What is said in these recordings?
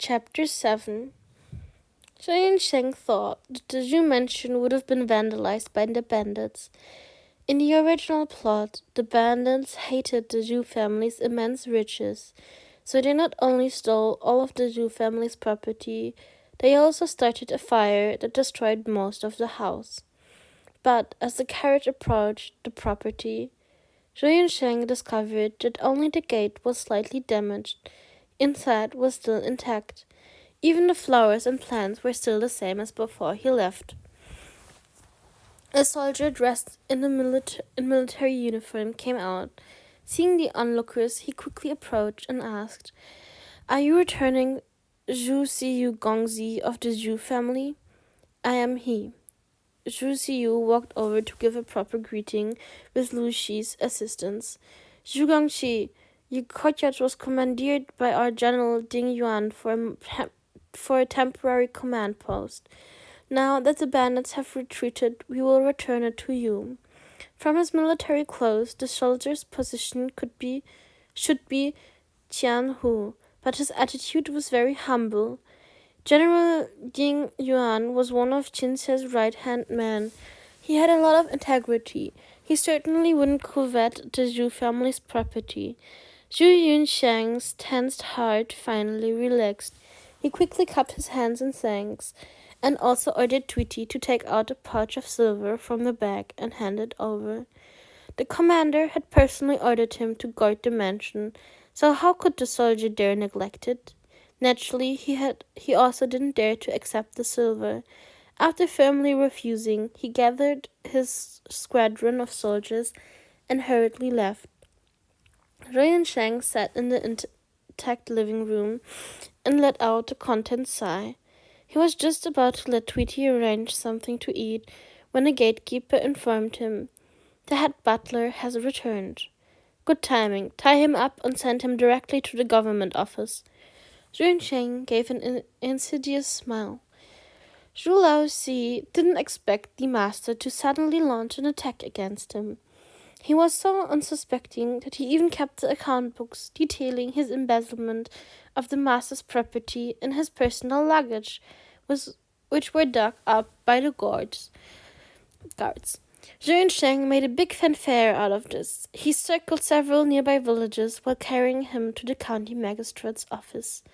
Chapter 7. Zhou Sheng thought that the Zhu mansion would have been vandalized by the bandits. In the original plot, the bandits hated the Zhu family's immense riches, so they not only stole all of the Zhu family's property, they also started a fire that destroyed most of the house. But as the carriage approached the property, Zhou Sheng discovered that only the gate was slightly damaged. Inside was still intact. Even the flowers and plants were still the same as before he left. A soldier dressed in military uniform came out. Seeing the onlookers, he quickly approached and asked, "Are you returning Zhu Siyu Gongzi of the Zhu family?" "I am he." Zhu Siyu walked over to give a proper greeting with Lu Shi's assistance. "Zhu Gongxi, your courtyard was commandeered by our general Ding Yuan for a temporary command post. Now that the bandits have retreated, we will return it to you." From his military clothes, the soldier's position should be Tianhu, but his attitude was very humble. General Ding Yuan was one of Qin's right-hand men. He had a lot of integrity. He certainly wouldn't covet the Zhu family's property. Zhu Yunsheng's tensed heart finally relaxed. He quickly cupped his hands in thanks, and also ordered Tweety to take out a pouch of silver from the bag and hand it over. The commander had personally ordered him to guard the mansion, so how could the soldier dare neglect it? Naturally, he also didn't dare to accept the silver. After firmly refusing, he gathered his squadron of soldiers and hurriedly left. Zhou Sheng sat in the intact living room and let out a content sigh. He was just about to let Tweety arrange something to eat when a gatekeeper informed him, "The head butler has returned." "Good timing. Tie him up and send him directly to the government office." Zhou Sheng gave an insidious smile. Zhu Laoxi didn't expect the master to suddenly launch an attack against him. He was so unsuspecting that he even kept the account books detailing his embezzlement of the master's property in his personal luggage, which were dug up by the guards. Zhou Sheng made a big fanfare out of this. He circled several nearby villages while carrying him to the county magistrate's office.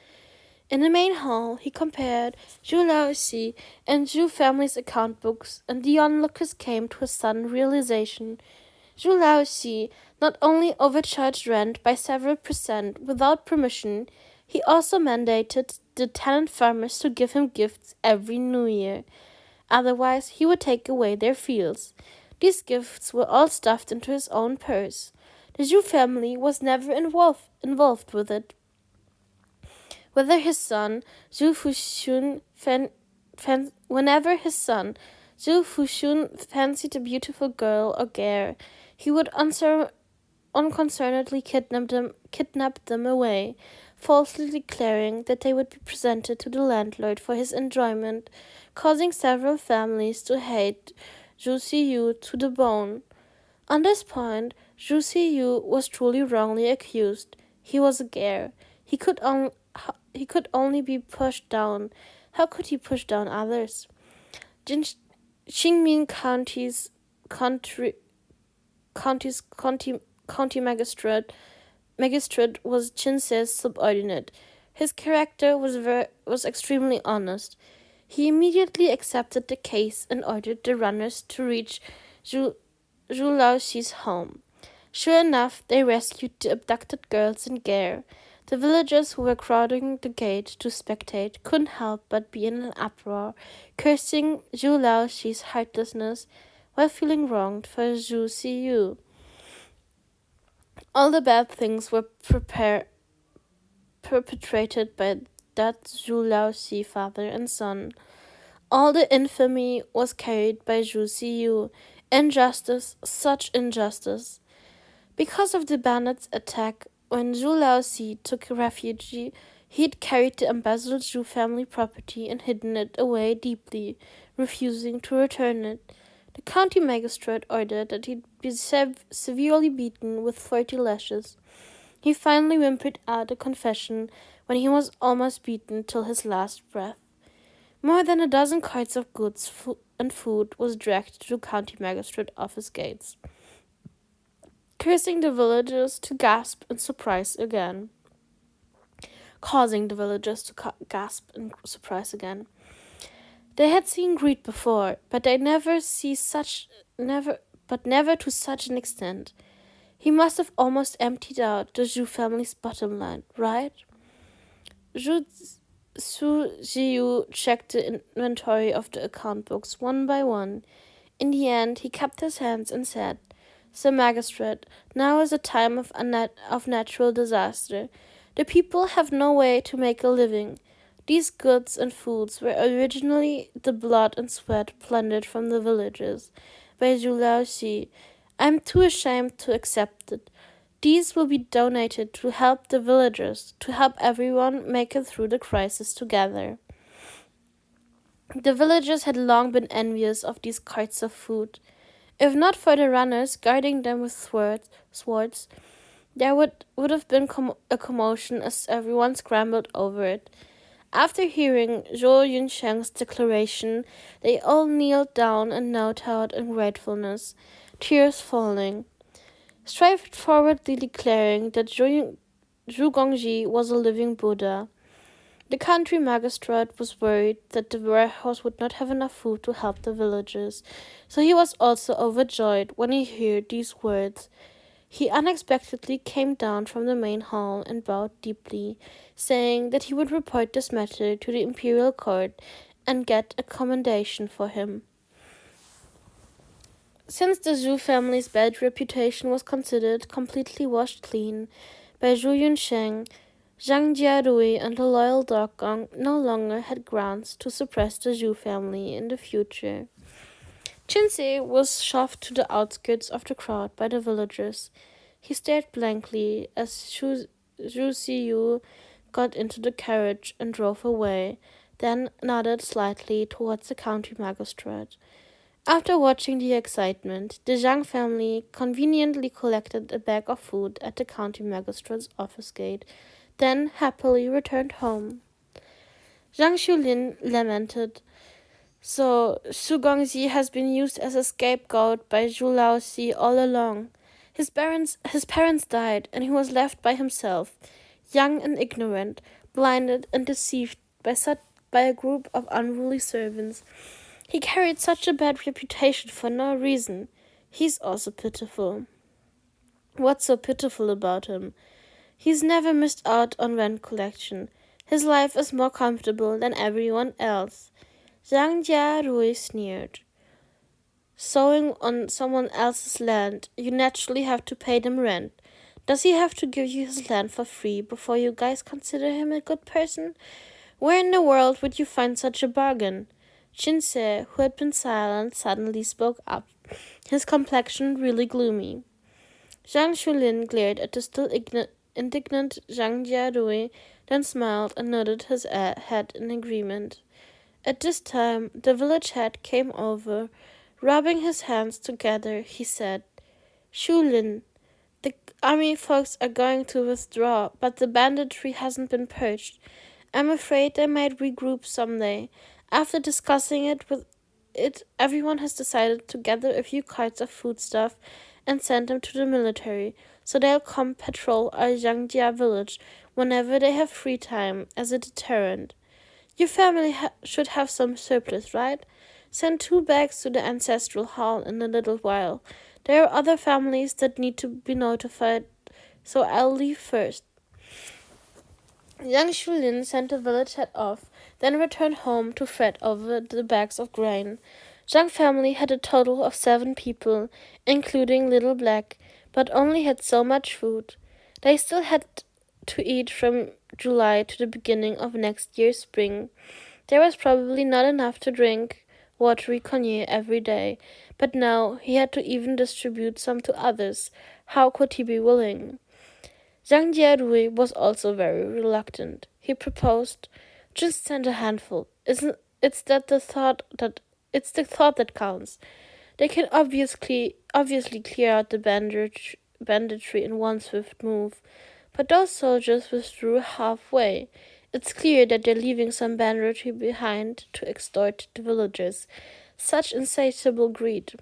In the main hall, he compared Zhu Laoxi and Zhu family's account books, and the onlookers came to a sudden realization. Zhu Laoxi not only overcharged rent by several % without permission, he also mandated the tenant farmers to give him gifts every New Year. Otherwise, he would take away their fields. These gifts were all stuffed into his own purse. The Zhu family was never involved with it. Whenever his son, Zhu Fushun fancied a beautiful girl or gear, he would unconcernedly kidnap them away, falsely declaring that they would be presented to the landlord for his enjoyment, causing several families to hate Zhu Siyu to the bone. On this point, Zhu Siyu was truly wrongly accused. He was a gear. He could only be pushed down. How could he push down others? Qingmin county magistrate was Qin's subordinate. His character was extremely honest. He immediately accepted the case and ordered the runners to reach Zhu Laoxi's home. Sure enough, they rescued the abducted girls and gear. The villagers who were crowding the gate to spectate couldn't help but be in an uproar, cursing Zhu Laoxi's heartlessness while feeling wronged for Zhu Siyu. All the bad things were perpetrated by that Zhu Laoxi father and son. All the infamy was carried by Zhu Siyu. Injustice, such injustice. Because of the bandits' attack, when Zhu Laoxi took refuge, he'd carried the embezzled Zhu family property and hidden it away deeply, refusing to return it. The county magistrate ordered that he'd be severely beaten with 40 lashes. He finally whimpered out a confession when he was almost beaten till his last breath. More than a dozen carts of goods and food was dragged to the county magistrate office gates, causing the villagers to gasp in surprise again. They had seen greed before, but never to such an extent. He must have almost emptied out the Zhu family's bottom line, right? Su Jiu checked the inventory of the account books one by one. In the end, he kept his hands and said, "Sir Magistrate, now is a time of natural disaster. The people have no way to make a living. These goods and foods were originally the blood and sweat plundered from the villages by Zhu Laoxi. I'm too ashamed to accept it. These will be donated to help the villagers, to help everyone make it through the crisis together." The villagers had long been envious of these carts of food. If not for the runners guarding them with swords, there would have been a commotion as everyone scrambled over it. After hearing Zhou Yunsheng's declaration, they all kneeled down and knelt out in gratefulness, tears falling, straightforwardly declaring that Zhu Gongji was a living Buddha. The country magistrate was worried that the warehouse would not have enough food to help the villagers, so he was also overjoyed when he heard these words. He unexpectedly came down from the main hall and bowed deeply, saying that he would report this matter to the imperial court and get a commendation for him. Since the Zhu family's bad reputation was considered completely washed clean by Zhu Yunsheng, Zhang Jiarui and the loyal dog Gong no longer had grounds to suppress the Zhu family in the future. Qinse was shoved to the outskirts of the crowd by the villagers. He stared blankly as Zhu Xiyu got into the carriage and drove away, then nodded slightly towards the county magistrate. After watching the excitement, the Zhang family conveniently collected a bag of food at the county magistrate's office gate, then happily returned home. Zhang Xulin lamented, "So Su Gongxi has been used as a scapegoat by Zhu Laoxi all along. His parents died, and he was left by himself, young and ignorant, blinded and deceived by a group of unruly servants. He carried such a bad reputation for no reason. He's also pitiful." "What's so pitiful about him? He's never missed out on rent collection. His life is more comfortable than everyone else." Zhang Jiarui sneered. "Sowing on someone else's land, you naturally have to pay them rent. Does he have to give you his land for free before you guys consider him a good person? Where in the world would you find such a bargain?" Qinse, who had been silent, suddenly spoke up, his complexion really gloomy. Zhang Xulin glared at the still indignant Zhang Jiarui, then smiled and nodded his head in agreement. At this time, the village head came over. Rubbing his hands together, he said, "Xulin, the army folks are going to withdraw, but the banditry hasn't been purged. I'm afraid they might regroup someday. After discussing it, everyone has decided to gather a few carts of foodstuff and send them to the military, so they'll come patrol our Yangjia village whenever they have free time as a deterrent. Your family should have some surplus, right? Send 2 bags to the ancestral hall in a little while. There are other families that need to be notified, so I'll leave first." Yang Xulin sent the village head off, then returned home to fret over the bags of grain. Zhang family had a total of 7 people, including Little Black, but only had so much food. They still had to eat from July to the beginning of next year's spring. There was probably not enough to drink watery cognac every day, but now he had to even distribute some to others. How could he be willing? Zhang Jiarui was also very reluctant. He proposed, "Just send a handful. It's the thought that counts. They can obviously clear out the banditry in one swift move. But those soldiers withdrew halfway. It's clear that they're leaving some banditry behind to extort the villagers. Such insatiable greed.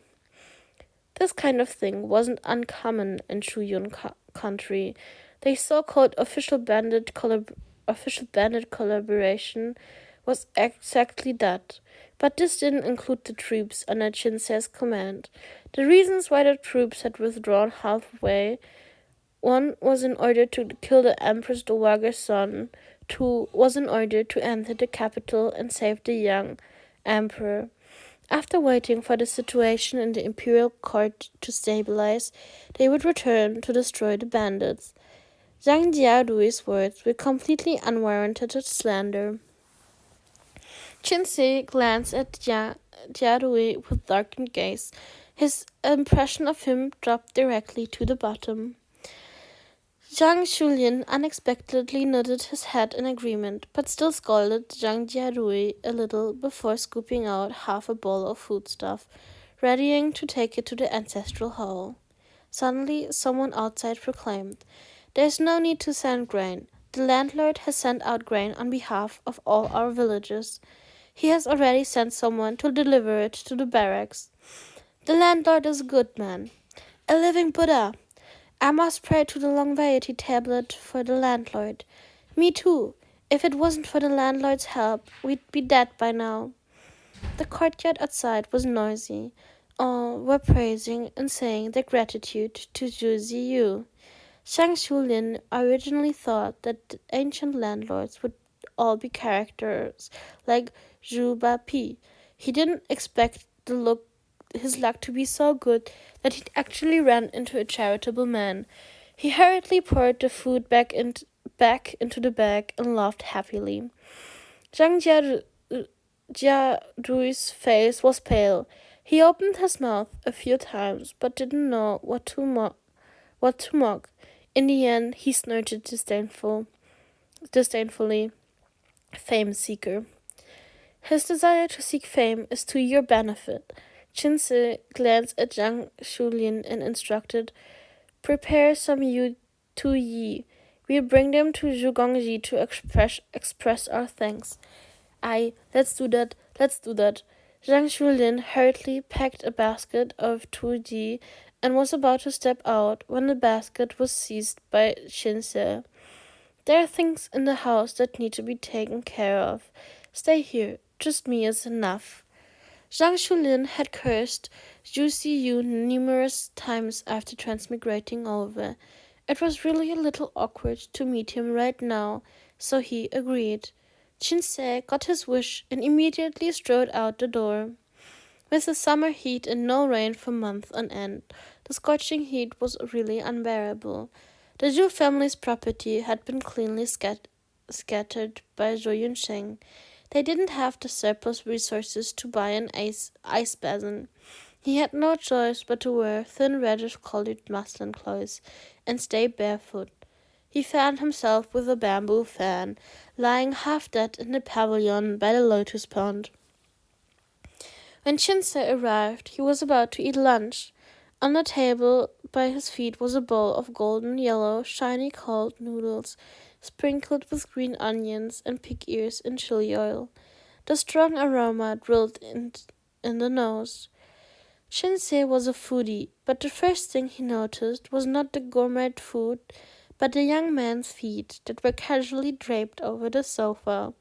This kind of thing wasn't uncommon in Shuyun country. The so-called official bandit collaboration was exactly that. But this didn't include the troops under Chinse's command. The reasons why the troops had withdrawn halfway: one was in order to kill the Empress Dowager's son. Two was in order to enter the capital and save the young emperor. After waiting for the situation in the imperial court to stabilize, they would return to destroy the bandits. Zhang Jiaodui's words were completely unwarranted slander. Qinshi glanced at Jiadui with darkened gaze. His impression of him dropped directly to the bottom. Zhang Shulin unexpectedly nodded his head in agreement, but still scolded Zhang Jiarui a little before scooping out half a bowl of foodstuff, readying to take it to the ancestral hall. Suddenly, someone outside proclaimed, "There's no need to send grain. The landlord has sent out grain on behalf of all our villagers. He has already sent someone to deliver it to the barracks. The landlord is a good man, a living Buddha. I must pray to the longevity tablet for the landlord. Me too. If it wasn't for the landlord's help, we'd be dead by now." The courtyard outside was noisy. All were praising and saying their gratitude to Zhu Ziyu. Shang Shulin originally thought that the ancient landlords would all be characters like Zhu Bapi. He didn't expect his luck to be so good that he actually ran into a charitable man. He hurriedly poured the food back into the bag and laughed happily. Zhang Jiadui's face was pale. He opened his mouth a few times, but didn't know what to mock. In the end, he snorted disdainfully. Fame seeker. His desire to seek fame is to your benefit. Qinshi glanced at Zhang Shulin and instructed, "Prepare some Tu Yi. We'll bring them to Zhugongji to express our thanks." "Aye, let's do that. Zhang Shulin hurriedly packed a basket of Tu Yi and was about to step out when the basket was seized by Qinshi. "There are things in the house that need to be taken care of. Stay here. Just me is enough." Zhang Shulin had cursed Zhu Ziyu numerous times after transmigrating over. It was really a little awkward to meet him right now, so he agreed. Qinshi got his wish and immediately strode out the door. With the summer heat and no rain for months on end, the scorching heat was really unbearable. The Zhu family's property had been cleanly scattered by Zhou Yunsheng. They didn't have the surplus resources to buy an ice basin. He had no choice but to wear thin reddish-colored muslin clothes and stay barefoot. He fanned himself with a bamboo fan, lying half dead in the pavilion by the lotus pond. When Qinshi arrived, he was about to eat lunch. On the table by his feet was a bowl of golden yellow, shiny cold noodles, sprinkled with green onions and pig ears in chili oil. The strong aroma drilled in the nose. Qinshi was a foodie, but the first thing he noticed was not the gourmet food, but the young man's feet that were casually draped over the sofa.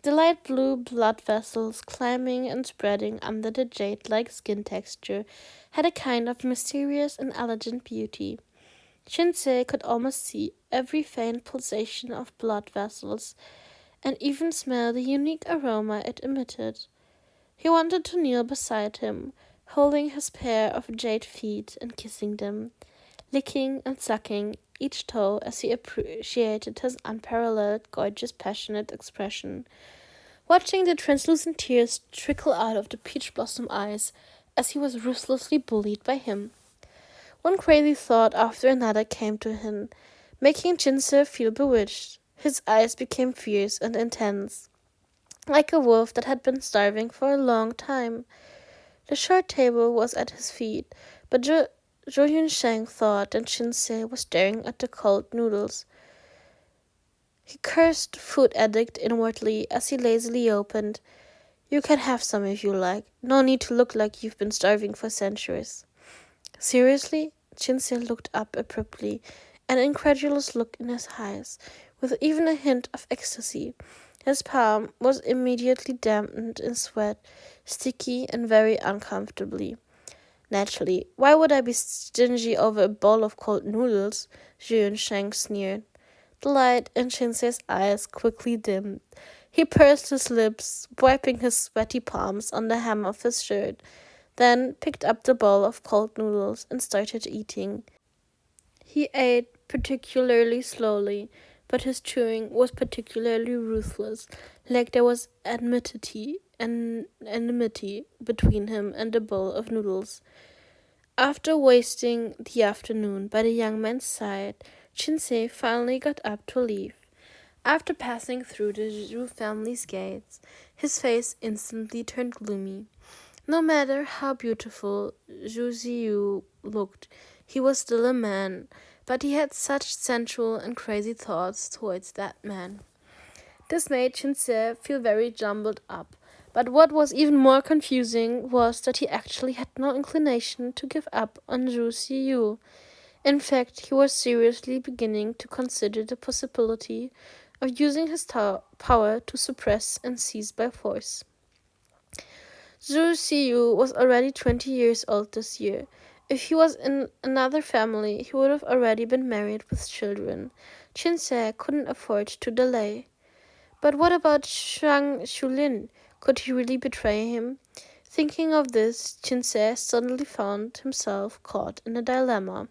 The light blue blood vessels climbing and spreading under the jade-like skin texture had a kind of mysterious and elegant beauty. Qinshi could almost see every faint pulsation of blood vessels, and even smell the unique aroma it emitted. He wanted to kneel beside him, holding his pair of jade feet and kissing them, licking and sucking each toe as he appreciated his unparalleled, gorgeous, passionate expression, watching the translucent tears trickle out of the peach blossom eyes as he was ruthlessly bullied by him. One crazy thought after another came to him, making Qinshi feel bewitched. His eyes became fierce and intense, like a wolf that had been starving for a long time. The short table was at his feet, but Zhou Yunsheng thought that Qinshi was staring at the cold noodles. He cursed the food addict inwardly as he lazily opened. You can have some if you like. No need to look like you've been starving for centuries. Seriously? Chinsei looked up abruptly, an incredulous look in his eyes, with even a hint of ecstasy. His palm was immediately dampened in sweat, sticky and very uncomfortably. Naturally, why would I be stingy over a bowl of cold noodles? Zhu Sheng sneered. The light in Shinsei's eyes quickly dimmed. He pursed his lips, wiping his sweaty palms on the hem of his shirt, then picked up the bowl of cold noodles and started eating. He ate particularly slowly, but his chewing was particularly ruthless, like there was enmity between him and the bowl of noodles. After wasting the afternoon by the young man's side, Shinsei finally got up to leave. After passing through the Zhu family's gates, his face instantly turned gloomy. No matter how beautiful Zhu Ziyu looked, he was still a man, but he had such sensual and crazy thoughts towards that man. This made Shinsei feel very jumbled up, but what was even more confusing was that he actually had no inclination to give up on Zhu Ziyu. In fact, he was seriously beginning to consider the possibility of using his power to suppress and seize by force. Zhu Xiyu was already 20 years old this year. If he was in another family, he would have already been married with children. Shinsei couldn't afford to delay. But what about Shang Shulin? Could he really betray him? Thinking of this, Shinsei suddenly found himself caught in a dilemma.